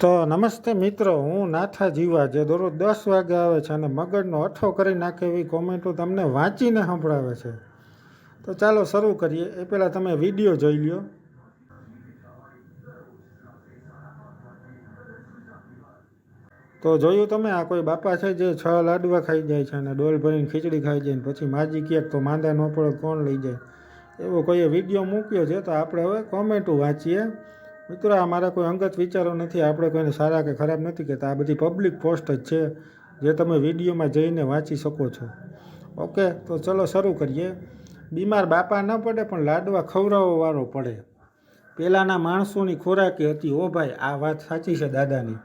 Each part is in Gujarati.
તો નમસ્તે મિત્રો, હું નાથા જીવા જે દરરોજ 10 વાગે આવે છે અને મગજનો અઠો કરી નાખે એવી કોમેન્ટો તમને વાંચીને સંભળાવે છે. તો ચાલો શરૂ કરીએ. એ પહેલાં તમે વિડીયો જોઈ લ્યો. તો જોયું તમે, આ કોઈ બાપા છે જે 6 લાડવા ખાઈ જાય છે અને ડોલ ભરીને ખીચડી ખાઈ જાય ને પછી માજી ક્યાંક તો માંદા ન પડે કોણ લઈ જાય, એવો કોઈએ વિડીયો મૂક્યો છે. તો આપણે હવે કોમેન્ટો વાંચીએ. મિત્રો, આ મારા કોઈ અંગત વિચારો નથી, આપણે કોઈને સારા કે ખરાબ નથી કહેતા. આ બધી પબ્લિક પોસ્ટ જ છે જે તમે વિડીયોમાં જઈને વાંચી શકો છો. ઓકે, તો ચલો શરૂ કરીએ. બીમાર બાપા ન પડે પણ લાડવા ખવડાવવાવાળો પડે. પહેલાંના માણસોની ખોરાકી હતી. ઓ ભાઈ, આ વાત સાચી છે દાદાની.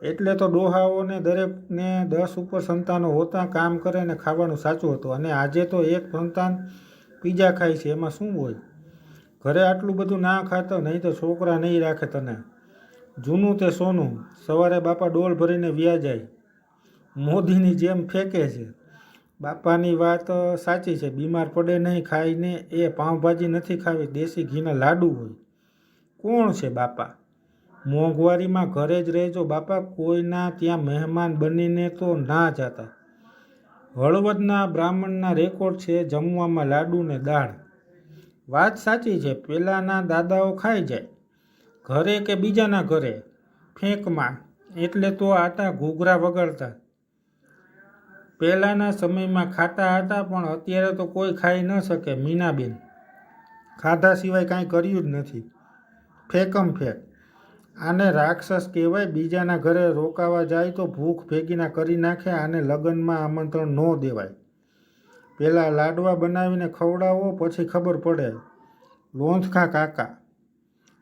એટલે તો ડોહાઓને દરેકને 10 ઉપર સંતાનો હોતા કામ કરે ને ખાવાનું સાચું હતું. અને આજે તો એક સંતાન પીઝા ખાય છે, એમાં શું હોય? ઘરે આટલું બધું ના ખાતો, નહીં તો છોકરા નહીં રાખે તને. જૂનું તે સોનું. સવારે બાપા ડોલ ભરીને વ્યા જાય, મોદીની જેમ ફેંકે છે. બાપાની વાત સાચી છે. બીમાર પડે નહીં ખાઈને. એ પાઉંભાજી નથી ખાવી, દેશી ઘીના લાડુ હોય. કોણ છે બાપા? મોંઘવારીમાં ઘરે જ રહેજો બાપા, કોઈના ત્યાં મહેમાન બનીને તો ના જતા. હળવદના બ્રાહ્મણના રેકોર્ડ છે જમવામાં લાડુ ને દાળ. વાત સાચી છે. પહેલાંના દાદાઓ ખાઈ જાય, ઘરે કે બીજાના ઘરે ફેંકમાં, એટલે તો આટા ઘૂઘરા વગાડતા. પહેલાંના સમયમાં ખાતા હતા, પણ અત્યારે તો કોઈ ખાઈ ન શકે. મીનાબેન, ખાધા સિવાય કાંઈ કર્યું જ નથી. ફેંકમ ફેંક. આને રાક્ષસ કહેવાય. બીજાના ઘરે રોકાવા જાય તો ભૂખ ભેગીના કરી નાખે. આને લગ્નમાં આમંત્રણ ન દેવાય. પહેલાં લાડવા બનાવીને ખવડાવો, પછી ખબર પડે. લોંથખા કાકા.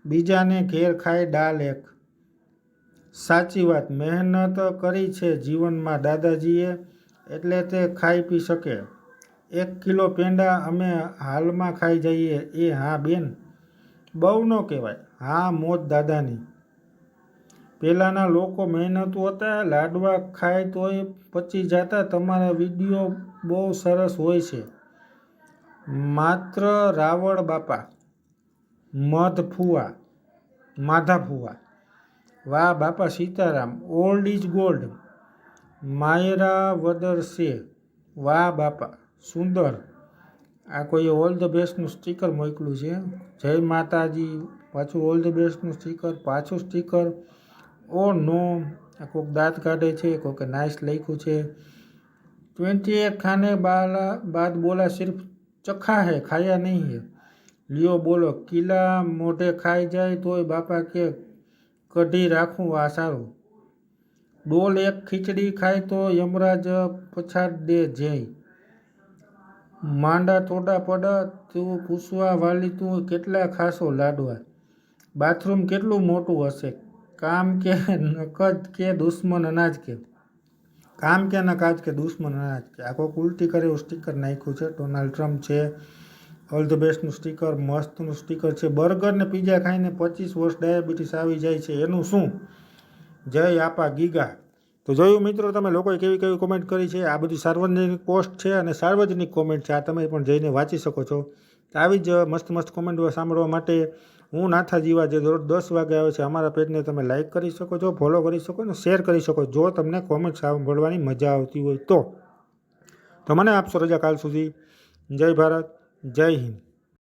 બીજાને ઘેર ખાય દાલ એક. સાચી વાત. મહેનત કરી છે જીવનમાં દાદાજીએ, એટલે તે ખાઈ પી શકે. 1 કિલો પેંડા અમે હાલમાં ખાઈ જઈએ. એ હા બેન, બહુ ન કહેવાય. હા, મોજ દાદાની. પહેલાંના લોકો મહેનતુ હતા. લાડવા ખાય તોય પચી જતા. તમારા વિડીયો બહુ સરસ હોય છે. માત્ર રાવળ બાપા. માધા ફુવા. વાહ બાપા સીતારામ. Old is gold. માયરા વદરસે. વાહ બાપા, સુંદર. આ કોઈએ ઓલ ધ બેસ્ટનું સ્ટીકર મોકલ્યું છે. જય માતાજી. પાછું ઓલ ધ બેસ્ટનું સ્ટીકર, પાછું સ્ટીકર. ઓ નો, આ કોઈક દાંત કાઢે છે, કોઈકે નાઇસ લખ્યું છે. 21 ખાને બાદ બોલા સિર્ફ ચખા હે, ખાયા નહીં હે. લિયો બોલો. કિલા મોઢે ખાઈ જાય તોય બાપા કે કઢી રાખું આ સારું. ડોલ એક ખીચડી ખાય તો યમરાજ પછાડ દે જય. માંડા થોડા પડ તું પૂછવા વાલી, તું કેટલા ખાશો લાડવા? બાથરૂમ કેટલું મોટું હશે? કામ કે નકદ કે દુશ્મન અનાજ કે? કામ કે નકાજ કે દુશ્મન અનાજ કે? આ કોઈક ઉલટી કરે એવું સ્ટીકર નાખ્યું છે. ડોનાલ્ડ ટ્રમ્પ છે. ઓલ ધ બેસ્ટનું સ્ટીકર, મસ્તનું સ્ટીકર છે. બર્ગર ને પીઝા ખાઈને 25 વર્ષ ડાયાબિટીસ આવી જાય છે, એનું શું? જય આપા ગીગા. તો જોયું મિત્રો તમે લોકોએ કેવી કેવી કોમેન્ટ કરી છે. આ બધી સાર્વજનિક પોસ્ટ છે અને સાર્વજનિક કોમેન્ટ છે. આ તમે પણ જઈને વાંચી શકો છો. આવી જ મસ્ત મસ્ત કોમેન્ટ સાંભળવા માટે હું નાથા જીવા જે દરરોજ 10 વાગે આવે છે, અમારા પેજને તમે લાઇક કરી શકો છો, ફોલો કરી શકો અને શેર કરી શકો જો તમને કોમેન્ટ સાંભળવાની મજા આવતી હોય તો. મને આપશો રજા કાલ સુધી. જય ભારત, જય હિન્દ.